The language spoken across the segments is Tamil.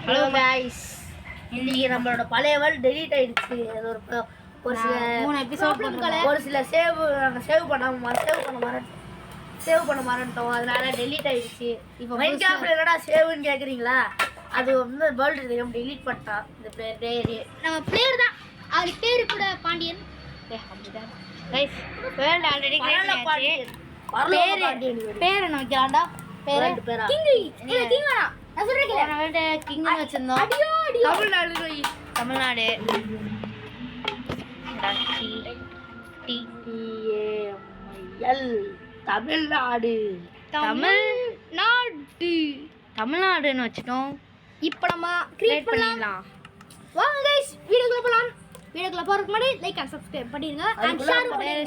ஹலோ கைஸ், இன்னைக்கு நம்மளோட பழைய வேர்ல்ட் டெலீட் ஆயிடுச்சு. அது ஒரு சில 3 எபிசோட் ஒரு சில சேவ் பண்ண மறந்துட்டோம். அதனால டெலீட் ஆயிடுச்சு. இப்போ மைன்கிராஃப்ட்ல என்னடா சேவ்னு கேக்குறீங்களா? அது வந்து வேர்ல்ட் தெரியும் டெலீட் பண்ணிட்டான். இந்த பிளேயர் நம்ம பிளேயர் தான். அவர் பேரு கூட Pandian. Guys, world already create ஆயிடுச்சு. பேர் என்ன வைக்கலாம்டா? பேர் கிங். இல்ல கிங் வேணாம். நான் சொல்றேன் வேர்ல்ட் கிங் வச்சிருந்தோம். தமிழ்நாடு தமிழ்நாடுன்னு வச்சிட்டோம். இப்போ நம்ம கிரியேட் பண்ணிடலாம். வாங்க गाइस, வீடியோக்குள்ள போலாம். வீடியோக்குள்ள போறதுக்கு முன்னாடி லைக் அண்ட் சப்ஸ்கிரைப் பண்ணிடுங்க. அண்ட்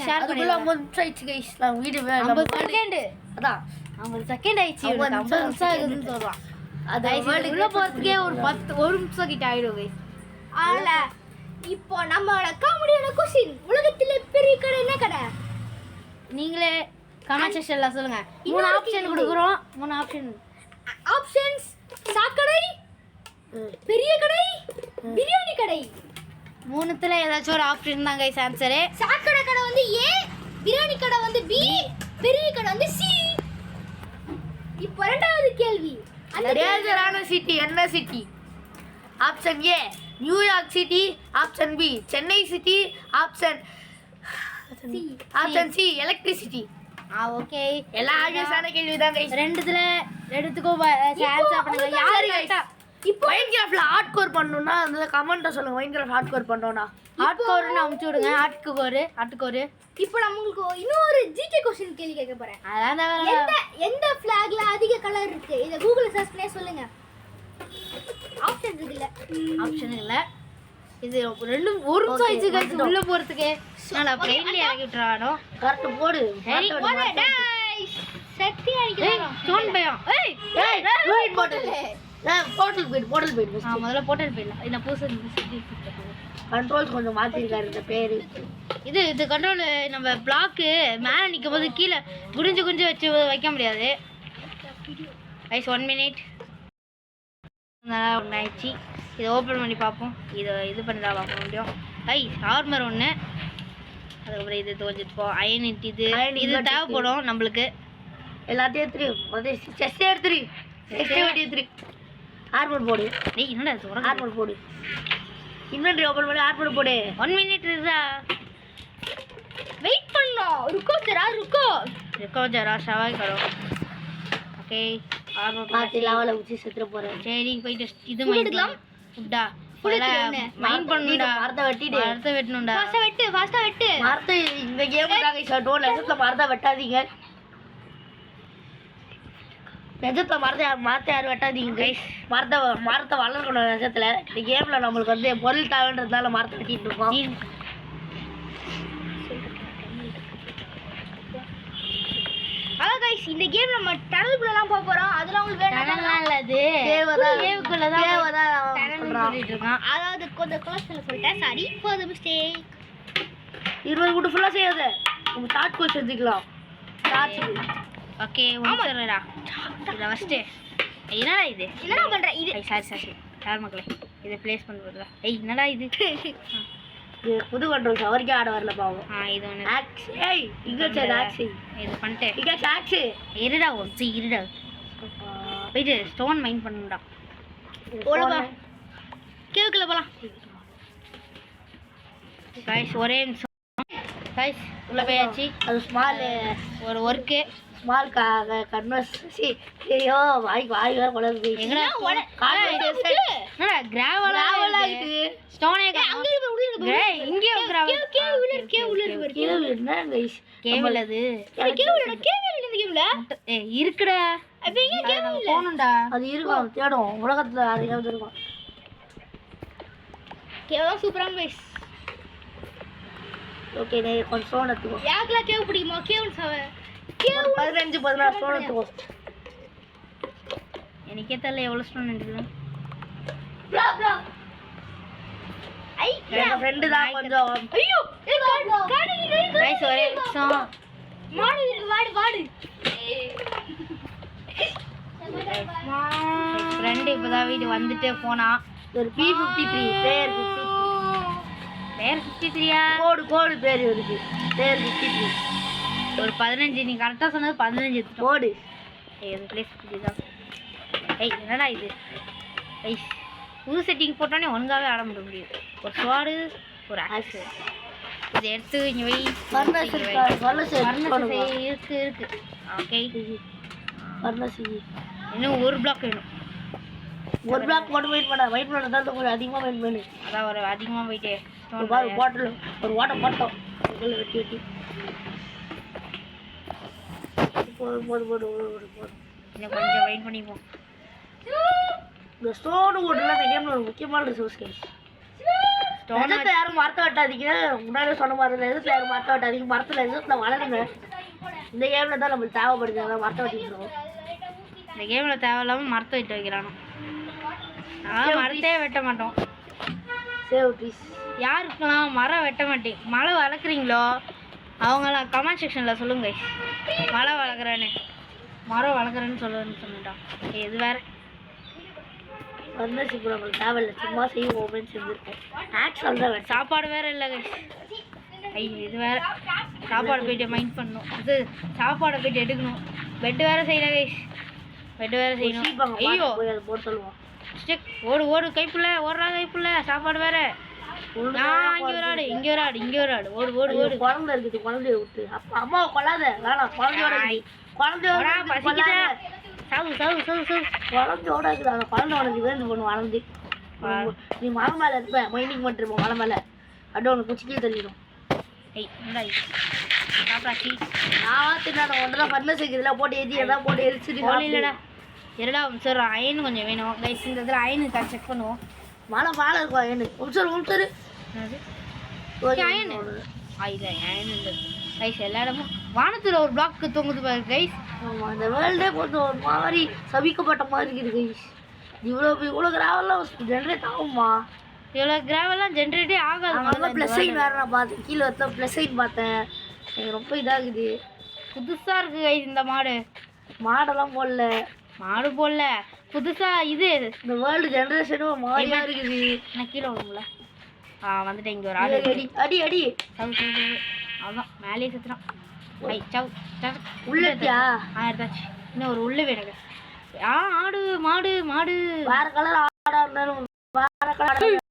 ஷேர் அதுக்குள்ள முடிஞ்சிச்சு गाइस. நான் வீடியோ 50 செகண்ட். அதான் 50 செகண்ட் ஆயிடுச்சு. 50 நிமிஷம் ஆகுதுன்னு சொல்றான். அது உள்ள போறதுக்கே ஒரு நிமிஷம் கிட்ட ஆயிடும் गाइस. ஆல இப்போ நம்மளோட காமெடியான क्वेश्चन, உலகத்திலே பெரிய கடை என்ன கடை? நீங்களே கமெண்ட் செக்ஷன்ல சொல்லுங்க. 3 ஆப்ஷன் கொடுக்குறோம். 3 ஆப்ஷன்ஸ்: சாக்கடை, பெரிய கடை, பிரியாணி கடை. மூணுத்துல ஏதாச்சும் ஒரு ஆப்ஷன் தான் गाइस ஆன்சர். சாக்கடை கடை வந்து ஏ, பிரியாணி கடை வந்து பி, பெரிய கடை வந்து சி. இப்போ இரண்டாவது கேள்வி, டேஞ்சரான சிட்டி என்ன city? Option A New York city, option B Chennai city, option C electricity. Okay, எல்லா ஆப்ஷனான கேள்வி தான் गाइस. ரெண்டுத்துக்கும் ஆன்சர் பண்ணுங்க. யாரு கரெக்ட்டா? இப்போ மைன்கிராஃப்ட்ல ஹார்ட்கோர் பண்ணனும்னா அந்த கமெண்ட்ல சொல்லுங்க. மைன்கிராஃப்ட் ஹார்ட்கோர் பண்ணனும்னா ஹார்ட்கோர்னு அமுச்சு விடுங்க. ஹார்ட்கோர். இப்போ நான் உங்களுக்கு இன்னொரு ஜிகே क्वेश्चन கேள்வி கேட்க போறேன். எந்த ஃபிளாக்ல அதிக கலர் இருக்கு? இத கூகுள்ல சர்ச் பண்ணி சொல்லுங்க. ஆப்ஷன் இல்ல. இது ரெண்டும் ஒரு நிமிஷம் ஆயிடுச்சு गाइस உள்ள போறதுக்கு. நான் பிளைன்ல இறக்கி விட்டுறானோ. கரெக்ட் போடு. சரி போடு गाइस. சக்தி அடிக்குறானோ. ஸ்டோன் பயம். ஏய் ரூட் போடல. போர்ட்டல் போய்டு. முதல்ல போர்ட்டல் போய்டலாம். இந்த பூசன் கண்ட்ரோல்ஸ் கொஞ்சம் மாத்திருக்காரு இந்த பேரு. இது கண்ட்ரோல் நம்ம பிளாக் மேல நிக்கும்போது கீழே குடிஞ்சு வச்சு வைக்க முடியாது गाइस. 1 மினிட் ஒன்னாயிடுச்சு. இதை ஓப்பன் பண்ணி பார்ப்போம். இது பண்ணி தான் பார்க்க முடியும் गाइस. ஆர்மர் ஒன்று, அதுக்கப்புறம் இது தோஞ்சிட்டு அயன் இது தேவைப்படும் நம்மளுக்கு. எல்லாத்தையும் எடுத்துரு. ஆர்மர் போடு. டேய் என்னடா இது? ஆர்மர் போடு. இன்வென்டரி ஓபன் பண்ணி ஆர்மர் போடு. 1 மினிட் இருக்கா? வெயிட் பண்ணோம். ருக்கோ ஜரா சவாய் கரோ. ஓகே, ஆர்மர் பாத்து லெவல உச்சி செத்துற போறேன். சரி போய்ட்டு இது மைண்ட்லாம் ஃபுட்டா மைண்ட் பண்ணுடா. மரத்தை வெட்டணும்டா. ஃபாஸ்டா வெட்டு. மரத்தை இந்த கேமுக்காக ஷட்டோ லெசத்துல மரத்தை வெட்டாதீங்க. நெஜத்துல மரத்தை யாரும் வெட்டாதீங்க गाइस. மரத்தை வளர்க்கணும். நெஜத்துல இந்த கேம்ல நம்மளுக்கு வந்து பொருள் தேவைன்றதுனால மரத்தை வெட்டிட்டு இருக்கோம். ஹலோ गाइस, இந்த கேம் நம்ம டனலுக்குள்ள எல்லாம் போக போறோம். அதெல்லாம் உங்களுக்கு வேணாம். இல்ல அது கேவுக்குள்ள தான் சொல்லிட்டு இருக்கோம். அதாவது கொஞ்சம் க்ளோஸ்ல சொல்லிட்டேன். Sorry for the mistake. 20 கூட்டு ஃபுல்லா செய்யாத. நம்ம டாட் கோட் செஞ்சுக்கலாம். ஓகே வந்துறடா. இத ஃபர்ஸ்ட் என்னடா இது? என்னடா பண்ற இது? சாரி யார் மக்களே, இத ப்ளேஸ் பண்ணுறல. என்னடா இது? புது கண்ட்ரோல்ஸ் அவர்க்கே ஆட வரல பாவம். இது ஒன்று ஆக்ஸ். இங்க சே ஆக்ஸ். இது பண்ணிட்டேன். இங்க ஆக்ஸ். இருடா போயிட்டு ஸ்டோன் மைண்ட் பண்ணுடா. போலவா கேவுக்குள்ள போலாம் गाइस. ஒரே நிமிஷம் गाइस. உள்ள போயாச்சு. அது ஸ்மால் ஒரு வர்க் ஸ்மால் கன்வர்சி. ஐயோ வாய் வேற கொளறுது. எங்கடா என்னடா கிராவலா இது? ஸ்டோனே அங்க உள்ள இருக்கு. ஏய் இங்க கிராவல் கேவ் உள்ள இருக்கு. கேவ் என்ன गाइस? கேவல் அது. கேவ் இந்த கேம்ல இருக்குடா. அப்ப எங்க கேவ் இல்ல? போணும்டா. அது இருக்கும். தேடும். உலகத்துல அது எங்க இருக்கும். கேவ் சூப்பரா गाइस. ஓகே நீ கொஞ்சம் ஸ்டோன் எடுத்துக்கோ. யாக்கல கேவ் பிடிக்குமா? கேவ் 15 16 ஸ்டோன் எடுத்துக்கோ. எனக்கே தெரியல எவ்வளவு ஸ்டோன் எடுக்குது. என் ஃப்ரெண்ட் தான் கொஞ்சம். ஐயோ गाइस ஒரே நிமிஷம். வாடு. ஃப்ரெண்டு இப்போதான் வீடு வந்துட்டு போனா. ஒரு P53 பிளேயர் 53 கோடு பேர் இருக்கு பிளேயர் 53 ஒரு 15. நீ கரெக்டாக சொன்னது 15 கோடு. பிளேஸ் தான். என்னடா இது புது செட்டிங் போட்டோன்னே ஒழுங்காகவே ஆட முடியும். ஒரு ஸ்வாடு ஒரு ஆக்ஸ் இதை எடுத்து இங்கே வை. இருக்கு ஓகே. இன்னும் ஒரு பிளாக் வேணும். ஒரு பிளாக் மட்டும் வெயிட் பண்ண கொஞ்சம் அதிகமாக வெயிட் பண்ணு. அதான் ஒரு அதிகமாக போயிட்டு பாட்டில் ஒரு வாட்டர் பாட்டம் வெட்டி போடு. இன்னும் கொஞ்சம் வெயிட் பண்ணிப்போம். இந்த ஸ்டோனு ஓட்டுலாம் இந்த கேமில் ஒரு முக்கியமான ரிசோர்ஸ் கேம். எதிர்த்து யாரும் மரத்தை வெட்டாதீங்க. முன்னாடி சொன்ன மாதிரி எதிர்த்து யாரும் மரத்தை வெட்டாதீங்க. மரத்தில் எதிர்த்து வளருங்க. இந்த கேமில் தான் நம்மளுக்கு தேவைப்படுது. அதான் மரத்தை வெட்டிக்கிறோம். இந்த கேமில் தேவையில்லாமல் மரத்தை வெட்ட வைக்கிறானோ. மரத்தையே வெட்ட மாட்டோம். Save trees. யாருக்கெல்லாம் மரம் வெட்ட மாட்டேன் மரம் வளர்க்குறீங்களோ அவங்களாம் கமெண்ட் செக்ஷனில் சொல்லுங்க. மரம் வளர்க்குறேன்னு மரம் வளர்க்குறேன்னு சொன்னிட்டான். இது வேறு இப்போ நம்மளுக்கு தேவையில்லை. சும்மா செய்வோம்னு செஞ்சுருக்கோம். ஆக்சுவல் தான் சாப்பாடு வேறு இல்லை இது வேறு சாப்பாடு போயிட்டு மைண்ட் பண்ணணும். இது சாப்பாடை போயிட்டு எடுக்கணும். பெட்டு வேறு செய்யல பெட்டு வேறு செய்யணும். ஐயோ போட சொல்லுவோம். ஓடு கைப்புள்ள ஓடுறா கைப்புள்ள சாப்பாடு வேற. இங்கே ஒரு ஆடு ஓடு குழந்தை இருக்குது. குழந்தைய விட்டு அம்மாவை கொள்ளாத. வேணாம் குழந்தையோட குழந்தையோட குழந்தையோட இருக்குது. அந்த குழந்தை உனக்கு வேந்து பொண்ணு வளர்ந்து நீ மலை மேலே இருப்ப மைனிங் பண்ணிருப்போம். மலை மேலே அப்படியே உனக்கு குச்சிக்கே தள்ளிடும். நான் தின்னாத ஒன்றரை ஃபர்னஸ் இருக்குதுல போட்டு எதி எதாவது போட்டு எரிச்சுட்டு இல்லைடா இரடா சார் அயன் கொஞ்சம் வேணும் கைஸ். இந்த இதில் அயனு செக் பண்ணுவோம். மழை இருக்கும் அயனு உம்சரு அயன் அயன் கைஸ். எல்லா இடமும் வானத்தில் ஒரு பிளாக்கு தொங்குது பாரு கைஸ். ஆமாம் இந்த வேர்ல்டே கொஞ்சம் ஒரு மாதிரி சபிக்கப்பட்ட மாதிரி இருக்குது கைஸ். இவ்வளோ கிராவெல்லாம் ஜென்ரேட் ஆகுமா? இவ்வளோ கிராவெல்லாம் ஜென்ரேட்டே ஆகாது. ப்ளஸ் சைன் வேறு நான் பார்த்தேன். கீழே வச்சா ப்ளஸ் சைன் பார்த்தேன். எனக்கு ரொம்ப இதாகுது. புதுசாக இருக்குது கைஸ். இந்த மாடெல்லாம் போடல புதுசாக இது இந்த வேர்ல்டு ஜென்ரேஷனும் மாதிரியாக இருக்குது. நான் கீழே வரும்ல வந்துட்டேன். இங்கே ஒரு ஆடு அடி அதான் மேலேயே சுற்றுறான். உள்ளட்டியா எடுத்தாச்சு. இன்னும் ஒரு உள்ள வேணுங்க. ஆடு மாடு வேற கலர் ஆடா இருந்தாலும் வேற கலர்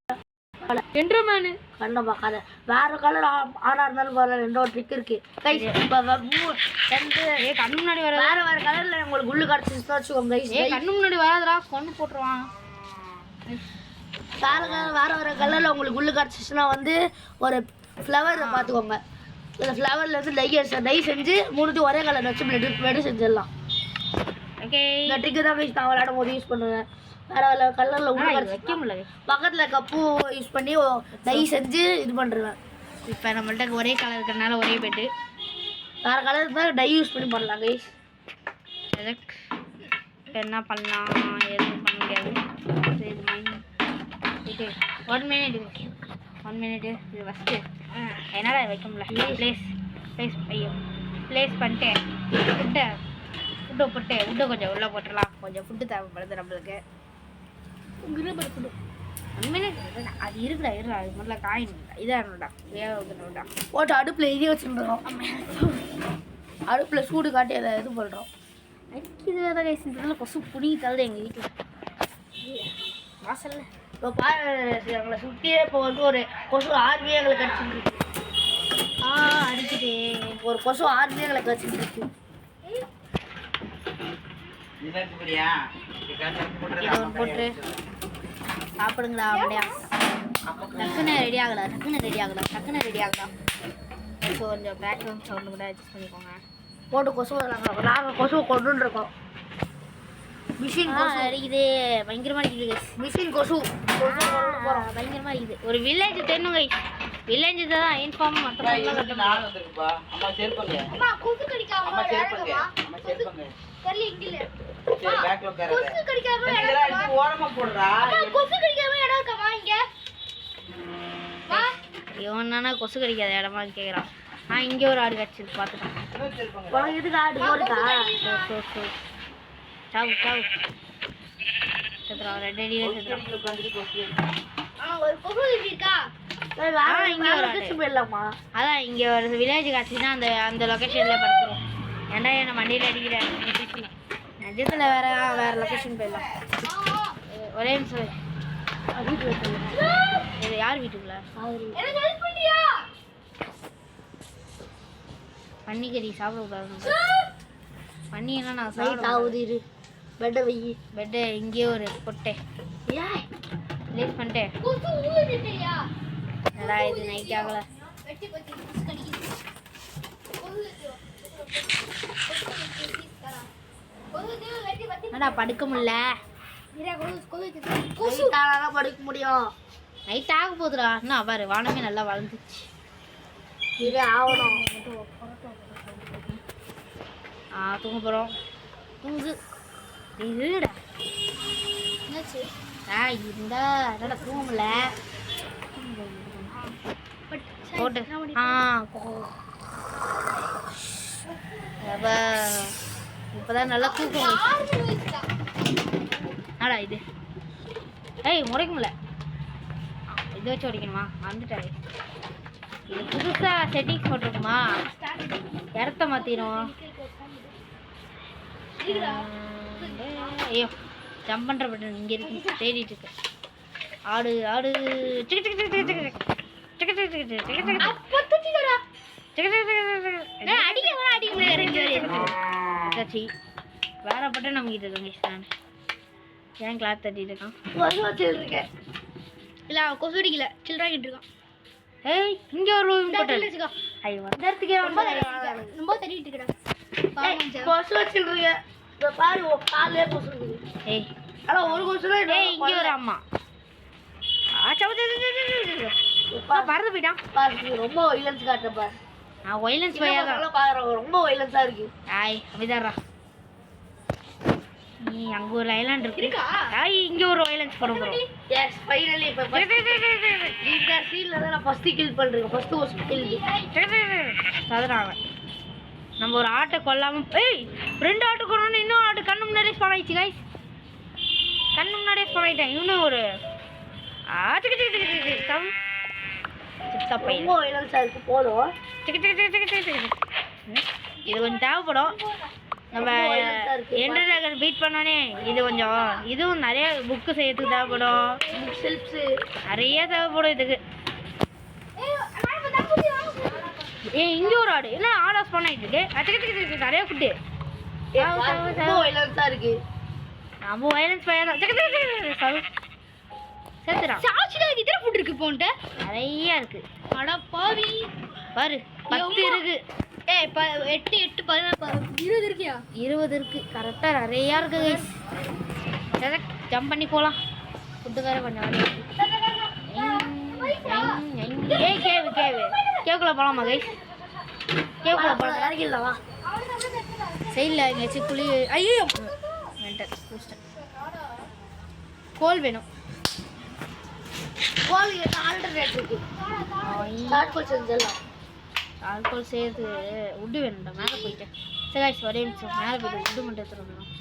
என்ட்ரமேனு கண்ணை பார்க்காத. வேற கலர் ஆடா இருந்தாலும் வேற ரெண்டோ ட்ரிக் இருக்கு கைஸ். கண்ணு முன்னாடி வர வேற கலர்ல உங்களுக்கு உள்ளு கிடச்சிச்சுன்னா வச்சுக்கோங்க கைஸ். கண்ணு முன்னாடி வராதரா கொண்டு போட்டுருவான். வேற கலர்ல உங்களுக்கு உள்ளு கிடச்சிச்சுன்னா வந்து ஒரு ஃப்ளவரை பார்த்துக்கோங்க. இந்த ஃப்ளவரில் வந்து டை செஞ்சு மூணுத்தையும் ஒரே கலர் வச்சு பிளட் செஞ்சிடலாம். ஓகே இந்த ட்ரிக்கு தான் கைஸ் நான் விளையாடும் போது யூஸ் பண்ணுவேன். வேற கலரில் உள்ள வைக்க முடியல. பக்கத்தில் கப்பு யூஸ் பண்ணி டை செஞ்சு இது பண்ணுறேன். இப்போ நம்மள்ட்ட ஒரே கலர் இருக்கிறனால ஒரே பெட்டு. வேறு கலருக்கு தான் டை யூஸ் பண்ணி பண்ணலாம் கைஸ். இப்போ என்ன பண்ணலாம் எதுவும் பண்ண முடியாது. இது 1 மினிட் இது ஃபஸ்ட்டு என்னடா வைக்க முடியல. ப்ளேஸ் பண்ணிட்டு ஃபுட்டை கொஞ்சம் உள்ளே போட்டுடலாம். கொஞ்சம் ஃபுட்டு தேவைப்படுது நம்மளுக்கு. அது இருக்குடா அது முதல்ல காயின் இதாகணும்டா வேகணும்டா போட்டு அடுப்பில் எரிய வச்சுருந்தோம். அடுப்பில் சூடு காட்டி அதை இது பண்ணுறோம். இது வேறு கைஸ். கொசு புடிங்கி தள்ளுது எங்கள் வீட்டில் வாசல்ல. இப்போ எங்களை சுற்றியே இப்போ வந்து ஒரு கொசு ஆர்மியே எங்களை கடிச்சிட்டு இருக்கு. அடிக்குது. ஒரு கொசு ஆர்மியே எங்களை கடிச்சிட்டு இருக்கு. போட்டு சாப்பிடுங்களா அப்படியா? டக்குன்னு ரெடி ஆகலாம். ஸோ கொஞ்சம் பேக்ரவுண்ட் சவுண்டு கூட அட்ஜஸ்ட் பண்ணிக்கோங்க. போட்டு கொசு நாங்கள் கொசுவை கொண்டுன்னு இருக்கோம். மிஷின் அடிக்குது. பயங்கரமாக அடிக்குது. மிஷின் கொசு பயங்கரமாக இருக்குது. ஒரு வில்லேஜ் தெரியணும் கைஸ். வில்லேஜ் தான் இன்ஃபார்ம் மற்றவங்க இவனா கொசு கடிக்காத இடமா கேட்குறான். இங்கே ஒரு ஆடு கடிச்சிருக்கு பார்த்துக்கலாம். இதுக்கு ஆடு சாவு சாவு செத்துறான். ரெட் அடியிலே செத்துறான். ஒரு பொருள் இருக்கா? இங்கே ஒரு லொக்கேஷன் போயிடலாமா? அதான் இங்கே ஒரு வில்லேஜ் காட்சின்னா அந்த அந்த லொக்கேஷனில் படுத்துரும். ஏன்டா என்ன மண்டியில் அடிக்கிறேன் நிஜத்தில் வேற லொக்கேஷன் போயிடலாம். ஒரே நிமிஷம் இது யார் வீட்டுக்குள்ள பன்னிக்கறி சாப்பிடக்கூடாது. பன்னி என்ன நான் சாப்பிடுது. பெட்டை வை. பெட்டை இங்கேயே ஒரு கொட்டை ரிலீஸ் பண்ணிட்டேன். என்னடா இது நைட் ஆகல. என்னடா படுக்க முடியல. படுக்க முடியும். நைட் ஆக போகுதுடா. என்ன பாரு வானமே நல்லா வளர்ந்துச்சு. இது ஆகணும். தூங்க போகிறோம். தூங்கு இருடா. என்னாச்சு? இருந்தா என்னடா தூங்க முடியல. போட்டு இப்போதான் நல்லா தூக்கம். என்னடா இது? ஏய் முறைக்க முடியல. இதை வச்சு உடைக்கணுமா? வந்துட்டாரு. இது புதுசாக செட்டிங்ஸ் போட்டிருக்குமா? இடத்த மாற்றிடும். ஐயோ ஜம்ப் பண்ணுற பட்டன் இங்கே இருக்கு. தேடிட்டு இருக்கு. ஆடு ஆடு வேற பட்டன் நம்பிக்கிட்டு இருக்கேன். ஏன் கிளாத் தட்டிட்டு இருக்கான்? இல்லை அவன் கொசு அடிக்கல சில்லறாக்கிட்டு இருக்கான். ஏய் இங்கே ஒரு வச்சுக்கோ. ஐயோ அந்த இடத்துக்கே ரொம்ப தட்டிட்டு இருக்கா. கொசு வச்சுருக்கீங்க பாரு. காலையே கொசு இருக்குது. ஏய் ஆனால் ஒரு கொசு தான். ஏய் இங்கே ஒரு அம்மா பறந்து போயிட்டான். ரொம்ப வைலன்ஸ் காட்டுறப்பா. நான் வைலன்ஸ் பாக்குறேன். ரொம்ப வைலன்ஸா இருக்கு. ஆய் அப்படிதான்டா. நீ அங்க ஒரு ஐலாண்ட் இருக்கு. ஆய் இங்க ஒரு வைலன்ஸ் பண்ண போறோம். எஸ் ஃபைனலி இப்ப இந்த சீன்ல தான் நான் ஃபர்ஸ்ட் கில் பண்றேன். ஃபர்ஸ்ட் கில் சதுராங்க. நம்ம ஒரு ஆட்டை கொல்லாம ஏய் ரெண்டு ஆட்டு கொல்லணும். இன்னும் ஆட்டு கண்ணு முன்னாடியே ஸ்பான் ஆயிடுச்சு गाइस. கண்ணு முன்னாடியே ஸ்பான் ஆயிட்டேன். இன்னும் ஒரு இது கொஞ்சம் தேவைப்படும். நம்ம எண்டர் டிராகன் பீட் பண்ணோன்னே இது கொஞ்சம் இதுவும் நிறைய புக்கு செய்யறதுக்கு தேவைப்படும். நிறைய தேவைப்படும் இதுக்கு. இங்கே ஒரு ஆடு என்ன ஆடாஸ் பண்ணிட்டு இருக்கு. நிறைய ஃபுட்டு இருக்கு. நம்ம வைலன்ஸ் பையன் சேர்த்துடா. சாட்சில இதர ஃபுட் இருக்கு போன்ட்ட. நிறைய இருக்கு. அட பாவி பாரு 10 இருக்கு. ஏய் 8 8 14 20 இருக்கியா? 20 இருக்கு. கரெக்டா நிறைய இருக்கு गाइस. சரி ஜம்ப் பண்ணி போலாம். ஃபுட் வேற கொஞ்சம் வலி. ஏய் கேக்குல போலாமா गाइस? கேக்குல போலாம். இறங்கிடல வா. சைடுல இங்க சிக்குளி. ஐயோ மென்டல் பூஸ்டர். கோல் வேணும். கோல் ஆல்டர்னேட் இருக்கு. சார்கோல் செஞ்சலாம். சார்கோல் சேர்த்து உட்டு வேணும்டா. மேலே போயிட்டேன். சரி गाइस ஒரே நிமிஷம் மேலே போயிட்டு உட்டு மட்டும் எடுத்துடணும்.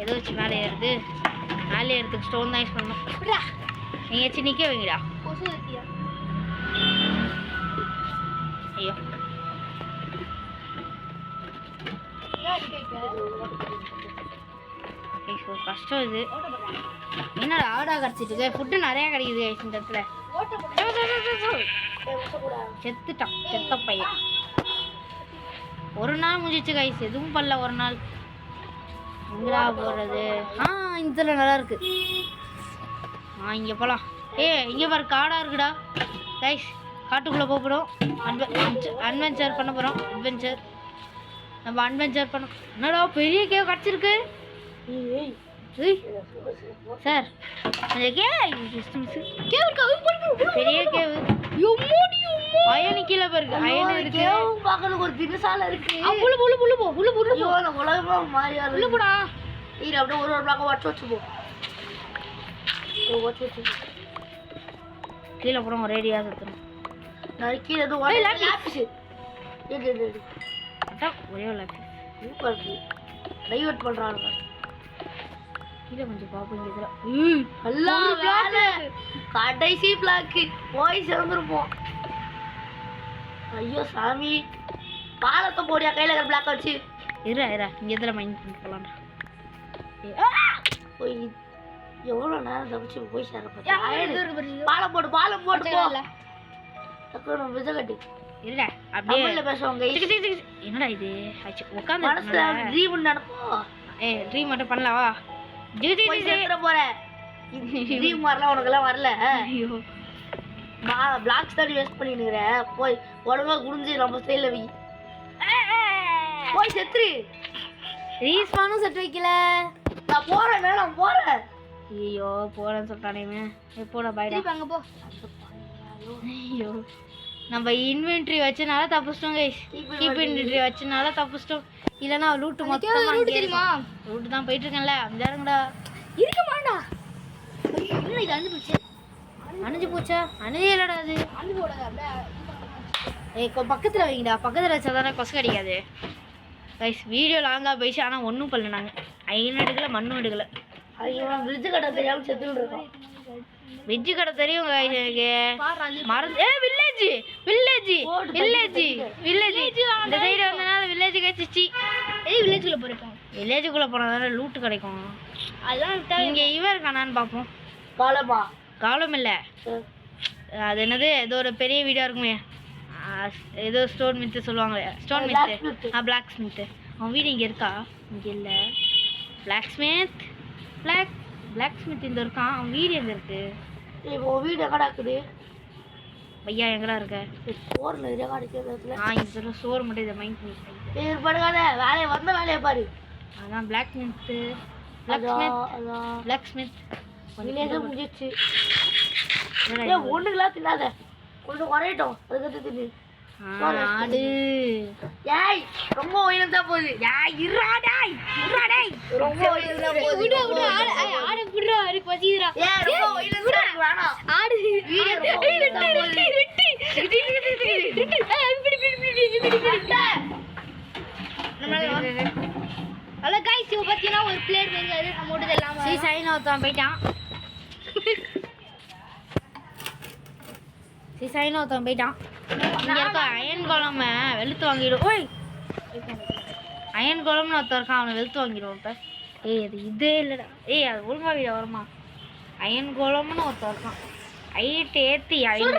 ஏதோ வச்சு மேலே ஏறுது. மேலே ஏறதுக்கு ஸ்டோன் தான் யூஸ் பண்ணணும். நீங்கள் வச்சு நிற்க வைங்கடா. ஐயோ கஷ்டம் இது. என்னடா ஆடா கிடச்சிட்டு ஃபுட்டு நிறையா கிடைக்குது இந்த இடத்துல. செத்துட்டான். செத்த பையன். ஒரு நாள் முடிச்சு கைஸ். எதுவும் பண்ணல ஒரு நாள். எங்கடா போகிறது? இதில் நல்லா இருக்கு. இங்கே போகலாம். இங்கே பாரு காடாக இருக்குடா கைஸ். காட்டுக்குள்ளே போகிறோம். அட்வென்ச்சர் பண்ண போகிறோம். நம்ம அட்வென்ச்சர் பண்ணோம். என்னடா பெரிய கேவ் கிடச்சிருக்கு சார். பெரிய கேவ் அயனி கீழே பாருங்க. அயன் இருக்கு. பார்க்கறதுக்கு ஒரு தினசால இருக்கு. உலகமா மாறியா உள்ள போடா. அப்படியே ஒரு பிளாக்க வச்சு போ. கீழே போகிறோம். ரேடியா சுற்றணும். நான் கீழே எதுவும் ஒரே லேப்ஸ் அதான் ஒரே லேப்ஸ் டைவர்ட் பண்ணுறாங்க. கீழே கொஞ்சம் பார்ப்போம் இங்கே இதில் நல்லா வேலை கடைசி பிளாக்கு போய் சேர்ந்துருப்போம். ஐயோ சாமி பாலத்தை போடியா கையில் இருக்கிற பிளாக் வச்சு இரு இங்கே இதில் மைண்ட் பண்ணிட்டு போகலாம்டா. போய் எவ்வளோ நேரம் தப்பிச்சு போய் சேரப்போம். பாலம் போட்டு போ டக்குனு விஜய் கட்டி இருடா அப்படியே பேசுவாங்க. என்னடா இது உட்காந்து மனசுல ட்ரீம் நடக்கும். ட்ரீம் மட்டும் பண்ணலாவா போய் சேர்த்துற போறேன். ட்ரீம் வரலாம் உனக்கெல்லாம் வரல. ஐயோ பிளாக்ஸ் தான் வேஸ்ட் பண்ணிடுற. போய் ஒழுங்கா குடிஞ்சு நம்ம ஸ்டைல வை. போய் செத்துரு. ரீஸ்பானும் செட் வைக்கல. நான் போறேன் நான் போறேன். ஐயோ போறேன்னு சொல்லிட்டானே எப்போடா பாய்டா அங்க போ. ஐயோ நம்ம இன்வென்ட்ரி வச்சனால தப்பிச்சிட்டோம் கைஸ். கீப் இன்வென்ட்ரி வச்சனால தப்பிச்சிட்டோம். இல்லனா லூட் மொத்தமா தெரியுமா லூட் தான் போயிட்டு இருக்கேன்ல. அஞ்சாருங்கடா இருக்க மாட்டா. என்ன இது அணிஞ்சு போச்சா? அணிஞ்சே இல்லடா அது. அணிஞ்சு போடாத அப்படியே பக்கத்துல வைங்கடா. பக்கத்துல வச்சாதானே கொசு கிடைக்காது கைஸ். வீடியோ லாங்கா போயிடுச்சு. ஆனால் ஒன்றும் பண்ணல. நாங்கள் ஐயனும் எடுக்கல மண்ணும் எடுக்கல. ஐயோ வெஜ்ஜு கடை தெரியாமல் செத்துட்டு இருக்கோம். வெஜ்ஜு கடை தெரியும் எனக்கு மறந்து. வில்லேஜ் வில்லேஜ் வில்லேஜ் வில்லேஜ் இந்த சைடு வந்தனால வில்லேஜ் கிடைச்சிச்சு. வில்லேஜுக்குள்ளே போயிருக்கோம். வில்லேஜுக்குள்ளே போனால் தானே லூட்டு கிடைக்கும். அதெல்லாம் இங்கே இவன் இருக்கானான்னு பார்ப்போம். காலமா காலம் இல்லை அது என்னது ஏதோ ஒரு பெரிய வீடாக இருக்குமே. ஏதோ ஸ்டோன் மித்து சொல்லுவாங்க. Stone smith blacksmith. அவன் வீடு இங்கே இருக்கா? இங்கே இல்லை. பிளாக் ஸ்மித் பிளாக் ஸ்மித் இங்கே இருக்கான். அவன் வீடு எங்கே இருக்கு? இப்போ வீடு எங்கடா இருக்குது? ஐயா எங்கடா இருக்க? சோறு நிறைய கிடைக்கிறது. இந்த சோறு மட்டும் இதை மைண்ட் பண்ணி படுகாத. வேலையை வந்த வேலையை பாரு. அதான் பிளாக் ஸ்மித்து பிளாக் ஸ்மித் முடிஞ்சிச்சு. ஒண்ணுங்களா தின்னாத கொஞ்சம் குறையட்டும். அதுக்கு தின்னு ஆடு. ஏய் ரொம்ப உயர்ந்தா போகுது. ஏய் இருடாடேய் இருடாடேய் ரொம்ப உயர்ந்தா போகுது. விடு விடு ஆடு புடுறா ஆடு பசிதுடா. ஏய் ரொம்ப உயர்ந்தா வேணாம். ஆடு வீடியோ ஹலோ गाइस இப்போ பாத்தீங்கன்னா ஒரு பிளேட் வெங்காது நம்ம ஓடுது எல்லாம். சீ சைன் ஒருத்தன் போயிட்டான். இங்கே இருக்க அயன் கோலம் வெளுத்து வாங்கிடும். ஓய் அயன் கோலம்னு ஒருத்தர் இருக்கான். அவனை வெளுத்து வாங்கிடுவோம். இப்போ அது இதே இல்லைடா. அது ஒழுங்கா வீட வருமா? அயன் கோலம்னு ஒருத்தர் இருக்கான். ஐட்டு ஏற்றி அயன்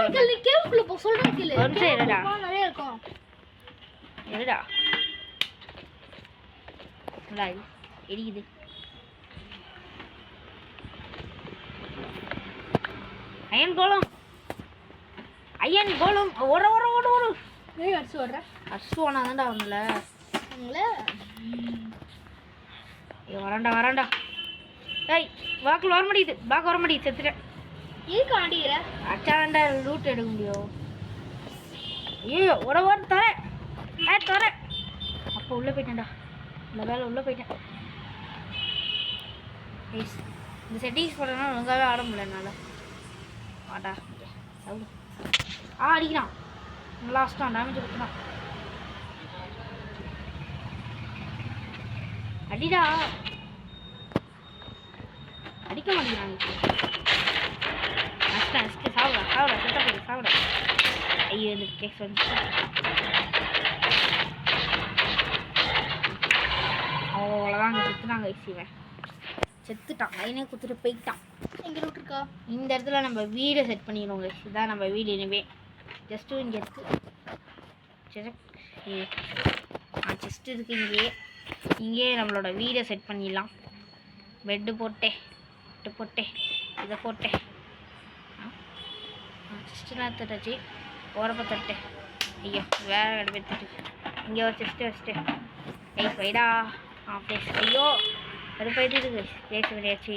இருடா இருடா இடிக்குது. அயன் கோலம் ஒரு அடிச்சு வர்றேன். அடிச்சு போனாதான்டா அவங்கள வராண்டா. ஏய் வாக்கில் வர முடியுது செத்துட்டேன். ஏன் காண்டிக்கிற அச்சாண்டா லூட் எடுக்க முடியும். ஐயோ ஒரு தரேன். அப்போ உள்ளே போயிட்டேன்டா. இந்த வேலை உள்ளே போயிட்டேன். இந்த செட்டிங்ஸ் போட்டோன்னா ஒழுங்காகவே ஆட முடியல என்னால். வாடா அடிக்கிறான். லாஸ்ட்டாக டேமேஜ் கொடுத்தான். அடிடா அடிக்க மாட்டேங்கிறான். சாப்பிட ஐயோ இந்த கேஸ் வந்து அவ்வளோதான். அங்கே சுற்றுனாங்க. ஐசிவன் செத்துட்டான். லைனே கொடுத்துட்டு போயிட்டான். எங்கே விட்டுருக்கா? இந்த இடத்துல நம்ம வீடை செட் பண்ணிடுவோங்க. இதுதான் நம்ம வீடு. இனிமே ஜஸ்ட்டு இங்கே இருக்கு. ஜஸ்ட்டு இருக்கு. இங்கே நம்மளோட வீடை செட் பண்ணிடலாம். பெட்டு போட்டேன் இதை போட்டேன். செஸ்ட்டுலாம் தட்டாச்சு. ஓரப்ப தட்டேன். ஐயோ வேறு எடுத்துட்டு இங்கே ஒரு செஸ்ட்டு வச்சுட்டேன். வைடா பேஸ். ஐயோ அது போயிட்டு இருக்கு. பேஸ்ட் பண்ணியாச்சு.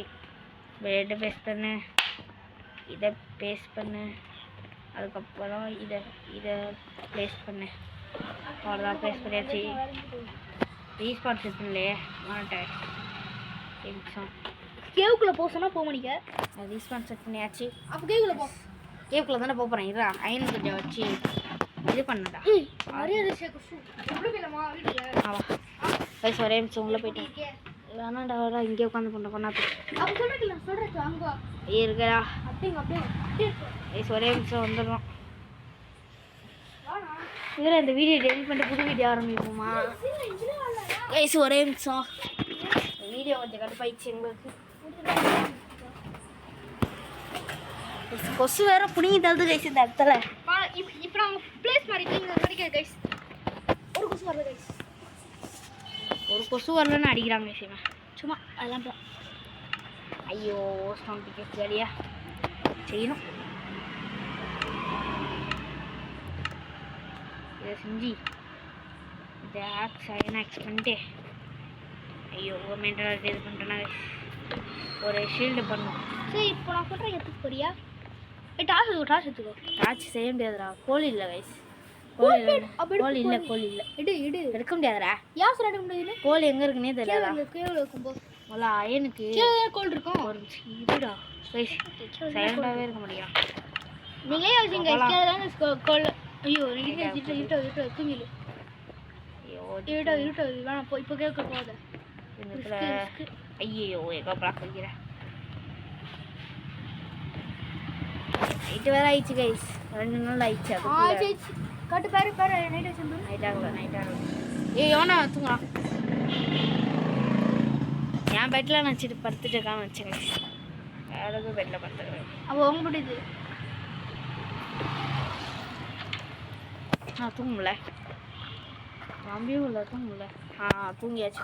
பெட்டு பேஸ்ட் பண்ணு. இதை பேஸ்ட் பண்ணு. அதுக்கப்புறம் இதை ப்ளேஸ் பண்ணு. அவ்வளோதான் ப்ளேஸ் பண்ணியாச்சு. ரீஸ்பாட் செட் பண்ணலையே மாட்டேன். கேவுக்குள்ளே போக சொன்னால் போக முடிக்க. ரீஸ்பாட் செட் பண்ணியாச்சு. அப்போ கேவுக்குள்ளே தானே போக போகிறேன். இதுதான் அயன் கொஞ்சம் வச்சு இது பண்ணடா. ஆவா வயசு ஒரே நிமிஷம் உள்ளே போயிட்டேன். வேணாண்டா வரா இங்கே உட்காந்து பண்ண கொண்டாத்து அப்போ சொல்கிறேன் வாங்க இருக்கா அப்படியே ஒரே நிமிஷம் வந்துடுறோம். இதில் இந்த வீடியோ டெலிட் பண்ணிட்டு புது வீடியோ ஆரம்பிப்போமா? கைஸ் ஒரே நிமிஷம், வீடியோ கொஞ்சம் கடுப்பாயிடுச்சு எங்களுக்கு. கொசு வேற புடிங்கி தள்ளுது கைஸ் இந்த இடத்துல. இப்போ நாங்கள் பிளேஸ் மாறிட்டு கிடைக்காது கைஸ். ஒரு கொசு வரல கைஸ், ஒரு கொசு வரலன்னு அடிக்கிறாங்க கைஸ். சும்மா அதெல்லாம் தான். ஐயோ ஸ்டோன் பிக்கெட் ஜாலியா செய்யணும். இதை செஞ்சு இதை ஆக்ஸ் பண்ணிட்டு ஐயோ ஒரு மென்டலாக இது பண்ணிட்டேன்னா ஒரு ஷீல்டு பண்ணும். சரி இப்போ நான் சொல்கிறேன் எடுத்துக்க போறியா? டார்ச் எடுத்துக்கோ. டார்ச் செய்ய முடியாதுடா, கோழி இல்லை கைஸ். கோழி இல்லை எடுக்க முடியாதுடா. யார் சொல்ல எடுக்க முடியாது? கோழி எங்கே இருக்குன்னே தெரியல. கீழே இருக்கும்போது முதல்ல அயனுக்கு கோல் இருக்கும். ஒரு இதுடா கைஸ், சைலண்டாகவே இருக்க முடியும். நீங்களே யோசிங்க கீழே தானே கோல். ஐயோ இருட்ட தூங்கிடு. இருட்ட வேணாம் இப்போ கேட்க போகாத. ஐயோ எங்கே பிளாக் வைக்கிறேன். நைட்டு வேறு ஆயிடுச்சு கைஸ், 2 நாள் ஆயிடுச்சு. அது கட்டு பாரு நைட் ஆகல. எவனா தூங்குறான்? என் பெட்டில் நினச்சிட்டு படுத்துட்டு இருக்கான்னு வச்சுங்க. வேறு எதுவும் பெட்டில் படுத்துக்கிறேன். அப்போ உங்க முடியுது. தூங்கல, நம்பியும் இல்லை, தூங்கல. தூங்கியாச்சு.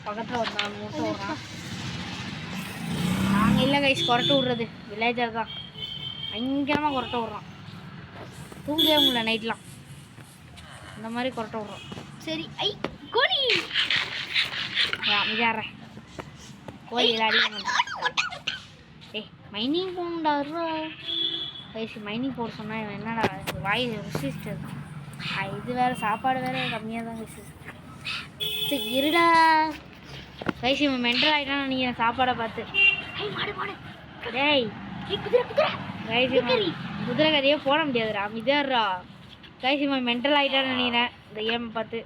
பக்கத்தில் வந்தான் மூட்டை விட்றான். நாங்கள் இல்லை கைஸ், கொரட்டை விட்றது வில்லேஜர் தான். பயங்கரமாக கொரட்டை விட்றான், தூங்கவே முடியல நைட்லாம். இந்த மாதிரி கொரட்டை விட்றோம். சரி ஐ கோழி விளையாடுறேன். கோழி விளையாடி மைனிங் போகணுண்டா கைஸ். மைனிங் போட சொன்னால் என்னடா வாய் ருசிச்சு. இது வேறு சாப்பாடு வேறு கம்மியாக தான் கைஸ். சரி இருடா கைஸ், இவன் மென்டல் ஆகிட்டான்னு நினைக்கிறேன் சாப்பாடை பார்த்து. டேய் கைஸ், குதிரை கதையே போட முடியாதுடா, மிதர்றா கைஸ். இவன் மென்டல் ஆகிட்டான்னு நினைக்கிறேன் இந்த கேமை பார்த்து.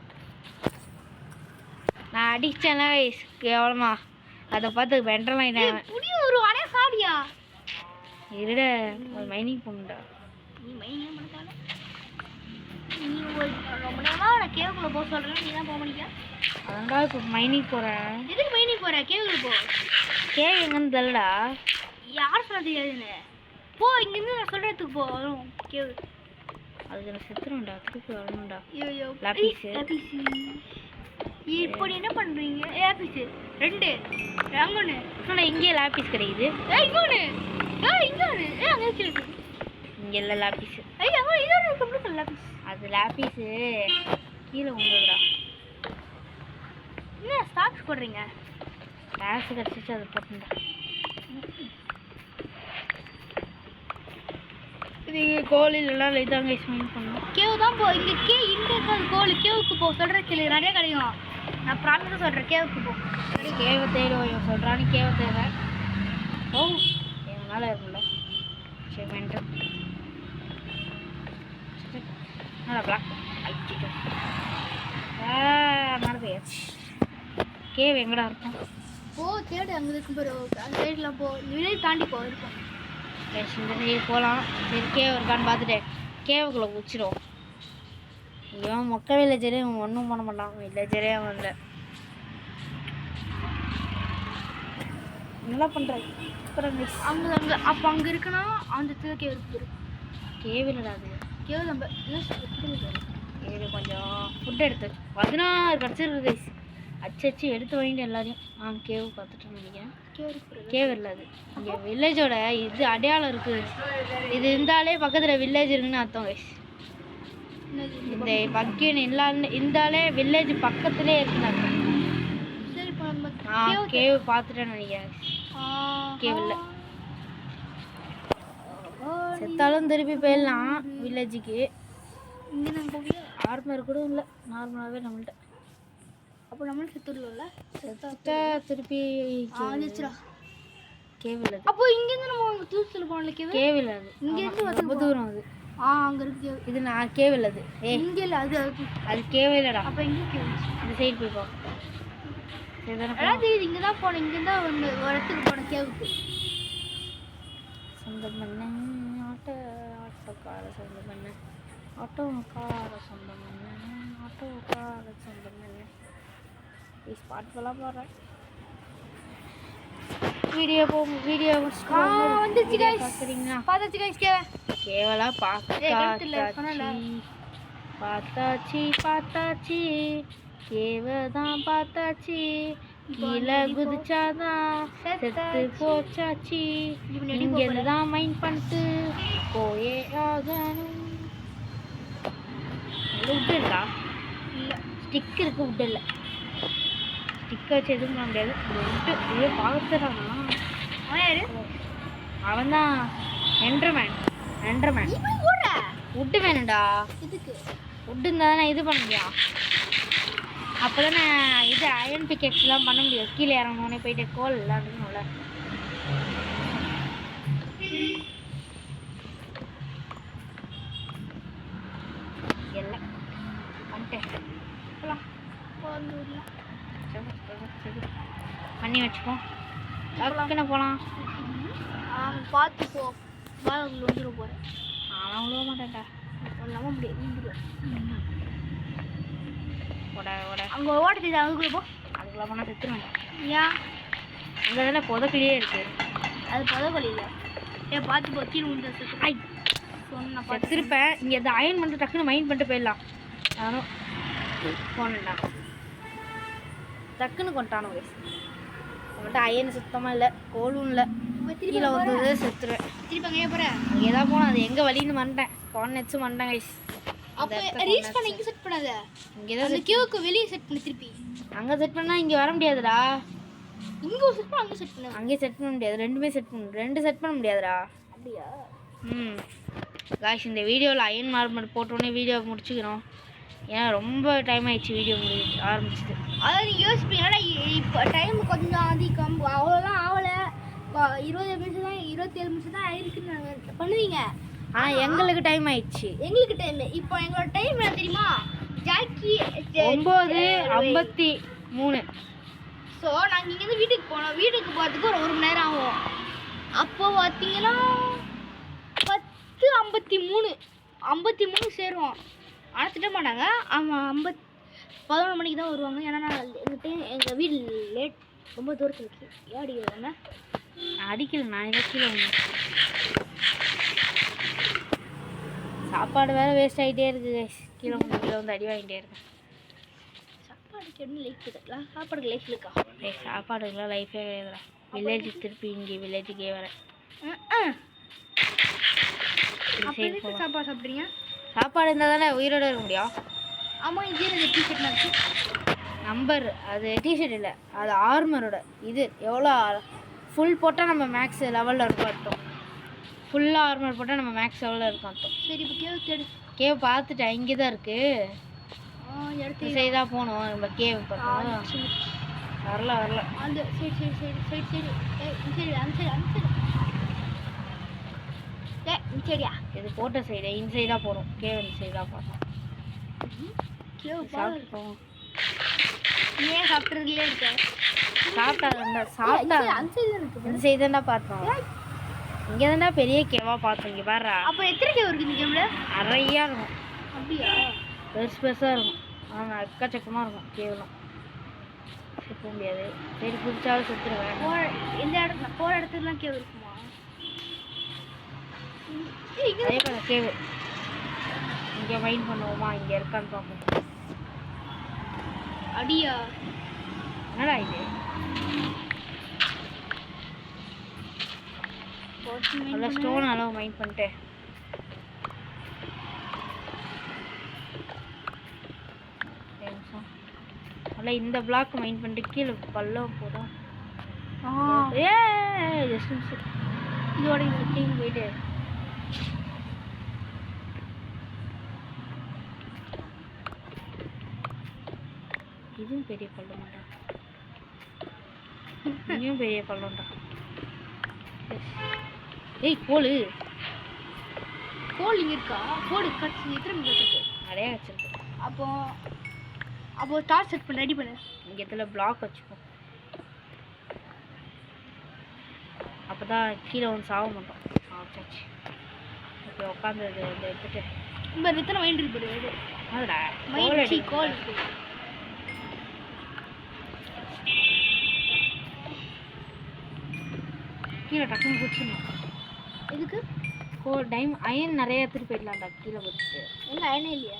நான் அடிச்சேன்ல கைஸ் எவ்வளோமா, அதை பார்த்து மென்டல் ஆகிட்டேன். ஒரு வடைய சாடியா இருட ஒரு மைனிங் போகணுண்டா. நீ மைனிங் பண்ணால நீ ரொம்ப நேரமாக நான் கேவுக்குள்ளே போக சொல்கிறேன், நீ தான் போக முடியா? அதான்டா இப்போ மைனிங் போகிறேன். எதுக்கு மைனிங் போகிற? கேவுக்குள்ளே போ. கேவ் எங்கன்னு தெரியலடா. யார் சொல்ல தெரியாதுன்னு போ. இங்கேருந்து நான் சொல்கிறதுக்கு போ வரும் கேவு. அதுக்கு நான் செத்துரும்டா, திருப்பி வரணும்டா. ஐயோ லாபீஸு இப்போ என்ன பண்ணுறீங்க? லாபீஸு 2 அங்கொன்று. ஆனால் இங்கேயே லாபீஸ் கிடைக்குது. இங்கொன்று இங்கொன்று அங்கே இருக்கு. இங்கே இல்லை லாபீஸு. அங்கே இதோட கம்ப்ளீட் லாபீஸ். அது லாபீஸு கீழே உங்களுக்குடா. என்ன ஸ்டாக்ஸ் போடுறீங்க? காசு கிடச்சிச்சு அது போட்டுண்டா. இது கோழிலெல்லாம் லைட்டாக கைஸ் மைன் பண்ணணும். கேவு தான் போ. இங்கே இங்கே இருக்காது கோழி. கேவுக்கு போ சொல்கிற கேள்வி நிறைய கிடைக்கும். நான் ப்ராமிஸாக சொல்கிறேன், கேவுக்கு போ. கேவை தேடுவோம், இவன் சொல்கிறான்னு கேவை தேவை போகும். எங்கள் மேலே இருக்குல்ல சரி மென்டல். நல்லா பிளாக் ஆயிடுச்சு. மேலே போயாச்சு. கேவ் எங்கடா இருக்கும்? போ தேடு, அங்கே இருக்கும் பாரு. அந்த சைட்லாம் போ, வில்லேஜ் தாண்டி போ இருக்கும். இந்த சைடு போகலாம். சரி கேவ் இருக்கான்னு பார்த்துட்டு கேவுக்குள்ளே குச்சிடும். இவன் மொக்க வில்லேஜரே இவன் ஒன்றும் பண்ண மாட்டான். வில்லேஜரே அவன் இல்லை. நல்லா பண்ணுறாரு. அப்புறம் அங்கே அப்போ அங்கே இருக்குன்னா அந்த இடத்துல கேவ் இருக்கு. கேவில்டா அது கேவ் நம்ம இது கொஞ்சம் ஃபுட் எடுத்து 16 கிடச்சிருக்கு கைஸ். அச்சு எடுத்து வாங்கிட்டு எல்லாரையும். கேவ் பார்த்துட்டு நினைக்கிறேன். கேவ் இல்லை அது. இங்கே வில்லேஜோட இது அடையாளம் இருக்குது. இது இருந்தாலே பக்கத்தில் வில்லேஜ் இருக்குன்னு அர்த்தம் கைஸ். இந்த பக்கின் இருந்தாலே வில்லேஜ் பக்கத்துலேயே இருக்குன்னு அர்த்தம். கேவ் பார்த்துட்டேன்னு நினைக்கிறேன். கேவ் இல்லை. செத்தாலும் திருப்பி போயிடலாம் வில்லேஜுக்கு. இங்கே நாங்கள் போவியா? ஆர்மர் கூட இல்லை, நார்மலாகவே நம்மள்கிட்ட. அப்போ நம்மளும் செத்துடுவோம்ல. செத்துட்டா திருப்பி ஆச்சுரா. கேவ் இல்லை. அப்போ இங்கேருந்து நம்ம தூசில் போனல கேவ். கேவ் இல்லை அது. இங்கேருந்து ரொம்ப தூரம் அது. அங்க இருக்கு இது நான் கேவ் இல்ல அது. இங்க இல்ல அது அது கேவே இல்லடா. அப்ப எங்க கேவ்? இந்த சைடு போய் போ. எல்லாம் தெரியுது. இங்க தான் போனோம். இங்க தான் வந்து ஒரு இடத்துக்கு போன கேவுக்கு. சொந்தம் பண்ண ஆட்டோக்கார சொந்தம் பண்ண ஆட்டோக்கார சொந்தம் பண்ண ஆட்டோக்கார சொந்தம் பண்ண ஸ்பாட்லாம் போடுறேன். வீடியோ வந்துச்சு गाइस. பார்க்குறீங்களா? பார்த்தாச்சு गाइस கேவலா பார்த்தாச்சு கேவதான் பார்த்தாச்சு கீழே குதிச்சாதான் செத்து போச்சாச்சு இங்கிருந்து தான் மைண்ட் பண்ணிட்டு போயே ஆகணும். உட் இருக்கா? இல்ல ஸ்டிக் இருக்கு, உட் இல்லை. ஸ்டிக்கை வச்சு எதுவும் பண்ண முடியாது. உட்டு இதே பார்த்துறானா? அவன் தான் என்டர்மேன். உட்டு வேணும்டா. உட்டு இருந்தால் தானே இது பண்ண முடியும். அப்போ தானே இது அயன் பிக்கெக்ஸ்லாம் பண்ண முடியும். கீழே இறங்கணுன்னே போயிட்டு கோல் விளாடணும்ல. எல்லாம் பண்ணிட்டேன். பண்ணி வச்சுப்போம். டக்குன்னு போகலாம். பார்த்து போ. வந்துட போகிறேன். நான் விழுவ மாட்டேன்டா. நம்ப முடியாது. அங்கே ஓட தெரியுது. அதுக்குள்ளே போ. அதுக்குள்ளே போனால் செத்துருவேன். ஏன்? அங்கே தானே புதக்குள்ளேயே இருக்குது. அது புதக்குழி இல்லை. பார்த்து போ. கீழே உண்டு சொன்ன செத்துருப்பேன். இங்கே எதாவது அயன் பண்ணிட்டு டக்குன்னு மைண்ட் பண்ணிட்டு போயிடலாம். நானும் போனேன்டா. டக்குன்னு கொண்டானோ வயசு. அவன்கிட்ட அயன் சுத்தமாக இல்லை, கோலும் இல்லை. கீழே வந்தது செத்துருவேன். திருப்பி அங்கே போகிறேன். அங்கே ஏதாவது போனோம். அது எங்கே வழின்னு மறந்தேன். ஸ்பான் நெட்ஸும் மறந்தேன் கைஸ். அப்போ ரீச் பண்ண இங்கே செட் பண்ணாத. இங்கே தான் அந்த கியூக்கு வெளியே செட் பண்ணி திருப்பி அங்கே செட் பண்ணால் இங்கே வர முடியாதுடா. இங்கே செட் பண்ண அங்கே செட் பண்ண. அங்கேயே செட் பண்ண முடியாது. ரெண்டுமே செட் பண்ணணும். ரெண்டு செட் பண்ண முடியாதுடா. அப்படியா? காய்ஸ் இந்த வீடியோவில் அயன் மார்மெண்ட் போட்டோன்னே வீடியோ முடிச்சுக்கிறோம். ஏன்னா ரொம்ப டைம் ஆயிடுச்சு வீடியோ ஆரம்பிச்சது. அதான் நீங்கள் யோசிப்பீங்களா? இப்போ டைம் கொஞ்சம் அதிகம், அவ்வளோதான் ஆகலை. 20 நிமிஷம் தான், 27 நிமிஷம் தான் ஆயிருக்குன்னு நாங்கள் பண்ணுவீங்க. ஆனால் எங்களுக்கு டைம் ஆயிடுச்சு. எங்களுக்கு டைம் இப்போ எங்களோட டைம் என்ன தெரியுமா? ஜாக்கி 9:53. ஸோ நாங்கள் இங்கேருந்து வீட்டுக்கு போனோம். வீட்டுக்கு போகிறதுக்கு ஒரு 1 மணி நேரம் ஆகும். அப்போ பார்த்தீங்கன்னா 10:53 சேருவோம். அழைச்சிட்ட மாட்டாங்க. ஆமாம் 11 மணிக்கு தான் வருவாங்க. ஏன்னா எங்கள் வீடு லேட், ரொம்ப தூரத்தில் இருக்குது. ஏன் அடிக்கிறாங்க? அடிக்கல, நான் இதை கீழே வந்தேன். சாப்பாடு வேறு வேஸ்ட் ஆகிட்டே இருக்குது. கீழே வந்து அடி வாங்கிட்டே இருக்கேன். சாப்பாடுக்கு என்ன லைஃப் இருக்குல்ல? சாப்பாடுக்கு லைஃப் இருக்கா? சாப்பாடுக்கெலாம் லைஃபே கிடையாதுடா. வில்லேஜ் திருப்பி இங்கே வில்லேஜுக்கே வரேன். சாப்பாடு சாப்பிட்றீங்க? சாப்பாடு இருந்தால் தானே உயிரோடு இருக்க முடியும். ஆமாம். இது டிஷர்ட் மாதிரி நம்பர், அது டிஷர்ட் இல்லை, அது ஆர்மரோட. இது எவ்வளோ ஃபுல் போட்டால் நம்ம மேக்ஸ் லெவலில் இருக்கும் அர்த்தம். ஃபுல்லாக ஆர்மர் போட்டால் நம்ம மேக்ஸ் லெவலில் இருக்கும் அர்த்தம். சரி, இப்போ கேவ் தேடு. கேவ் பார்த்துட்டேன். இங்கே தான் இருக்குது. எடுத்து செய்தான் போகணும். நம்ம கேவ் பார்த்தோம். வரல அந்த சரி சரியா? இது போட்ட சைடு இன்சைடாக போகிறோம். கேவ் இந்த சைடாக பார்த்தோம். கேவ் சாப்பிட்டோம். ஏன் சாப்பிட்றதுலேயே இருக்க? சாப்பிட்டா இந்த சைடு தான்டா பார்த்தோம். இங்கே தான்டா பெரிய கேவாக பார்த்தோம். இங்கே பாரு. அப்போ எத்தனை கேவ் இருக்குது இந்த கேவ்ல? நிறையா இருக்கும். அப்படியா? பெருசாக இருக்கும். ஆனால் எக்கச்சக்கமாக இருக்கும் கேவெலாம். செத்த முடியாது. சரி குதிச்சாலும் செத்துருவேன். எந்த இடத்துல போகிற இடத்துலலாம் கேவ் இருக்குமா? அதே போல கேவு இங்கே மைண்ட் பண்ணுவோமா? இங்கே இருக்கான்னு பார்ப்போம். அடியா? என்னடா இது? நல்லா ஸ்டோன் அளவு மைண்ட் பண்ணிட்டு நல்லா இந்த பிளாக் மைண்ட் பண்ணிட்டு கீழே பல்லம் போதும். ஜஸ்ட் இதோட ஃபிட்டிங் போயிட்டு இதுவும் பெரிய பள்ளம்டா. இன்னும் பெரிய பள்ளம்டா. ஏய் கோலு கோல் இங்கே இருக்கா? கோடு கட்சி எத்தனை மீன் வச்சிருக்கு? நிறைய வச்சிருக்கு. அப்போ டார்ச் செட் பண்ண ரெடி பண்ணு. இங்கே இடத்துல பிளாக் வச்சுப்போம். அப்போ தான் கீழே வந்து சாக மாட்டோம். ஆச்சாச்சு. ஓகே உட்காந்து இதை எடுத்துட்டு இந்த எத்தனை மைண்ட் இருக்கு பாரு. அதுடா மைண்ட் கோல் இருக்கு. கீழே டக்குன்னு பிடிச்சிடணும். எதுக்கு? டைம் அயன் நிறைய எடுத்துட்டு போயிடலாம்டா கீழே போட்டுட்டு. எங்கே அயனே இல்லையா?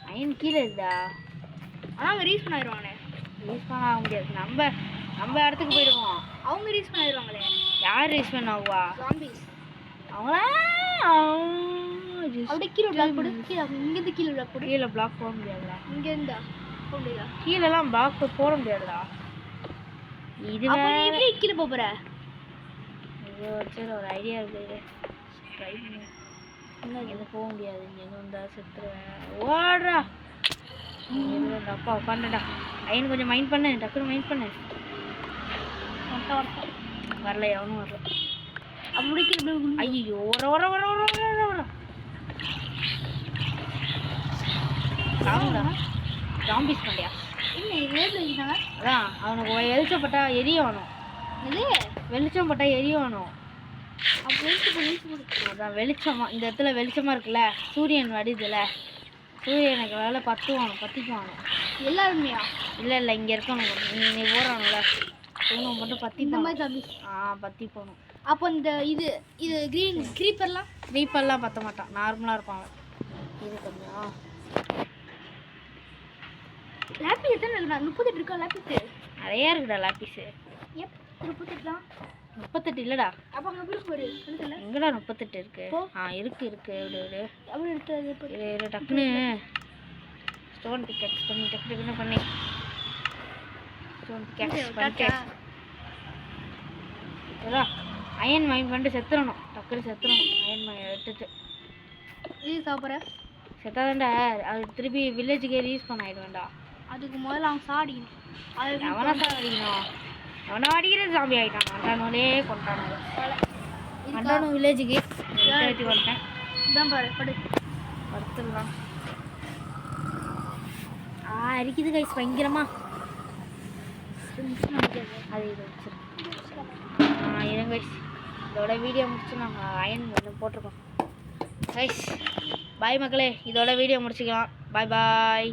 அயன் கீழே இருக்குதா? ஆனால் அவங்க ரீஸ் பண்ணிடுவாங்களே. ரீஸ் பண்ண ஆக முடியாது. நம்ம இடத்துக்கு போயிடுவோம். அவங்க ரீஸ் பண்ணிடுவாங்களே. யார் ரீஸ் பண்ண ஆகுவா? ஜாம்பிஸ். அவங்களா அப்படியே கீழே பிளாக் போடு. கீழே இங்கேருந்து கீழே பிளாக் போடு. கீழே பிளாக் போட முடியாதுடா. இங்கேருந்தா போட முடியாதா? கீழெல்லாம் பிளாக் போட முடியாதுடா. இது எப்படி கீழே போகிற? இது வச்சு ஒரு ஐடியா இருக்குது. ட்ரை பண்ணி இங்கே போக முடியாது. இங்கே வந்தால் செத்துருவேன். ஓடுறா இந்த அப்பா உட்காந்துடா. ஐயன் கொஞ்சம் மைண்ட் பண்ணு. டக்குனு மைண்ட் பண்ணு. வரல எவனும் வரல. அப்படி ஐயோ வர ஜாம்பிஸ் பண்ணியா? அதான் அவனுக்கு வெளிச்சப்பட்டா எரியணும். வெளிச்சம் பட்டா எரியணும். அதான் வெளிச்சமா இந்த இடத்துல வெளிச்சமா இருக்குல்ல, சூரியன் வடிதுல, சூரியனுக்கு வேலை பத்திக்குவானு எல்லாருமே. இல்லை இங்கே இருக்கணும். நீ போகிறானுல இவனும் மட்டும் பத்தி போகணும். அப்போ இந்த இது க்ரீப்பர்லாம் பற்ற மாட்டான். நார்மலாக இருப்பாங்க. இது கொஞ்சம் லேப்பிஸ் எத்தனை இருக்குடா? 38 இருக்கா லேப்பிஸ்? நிறையா இருக்குடா லேப்பிஸு. 38 தான். 38 இல்லைடா. அப்போ அங்கே போய் எங்கடா 38 இருக்கு? இருக்கு விடு. அப்படி எடுத்து டக்குன்னு ஸ்டோன் பிக்கெக்ஸ் பண்ணி டக்குன்னு பண்ணி ஸ்டோன் பிக்கெக்ஸ் அயன் மைண்ட் பண்ணிட்டு செத்துறணும். டக்குன்னு செத்துறணும். அயன் மைண்ட் எடுத்துட்டு இது சாப்பிட்ற செத்தாதான்டா அது திருப்பி வில்லேஜுக்கே ரீஸ் பண்ண ஆயிடுவேன்டா. அதுக்கு முதல்ல அவன் சாடிக்கணும். அவனை தான் அடிக்கணும். அவனை அடிக்கிறது சாமி ஆகிட்டான். அண்டானோலே கொண்டானு அண்டானும் வில்லேஜுக்கு வெட்டி வந்துட்டேன். இதான் பாரு படுத்துடலாம். அரிக்குது கைஸ் பயங்கரமா. அது இது வச்சிருக்கேன். இருங்க கைஸ், இதோட வீடியோ முடிச்சு நாங்கள் அயன் போட்டிருக்கோம் கைஸ். பாய் மக்களே, இதோட வீடியோ முடிச்சுக்கலாம். பாய்.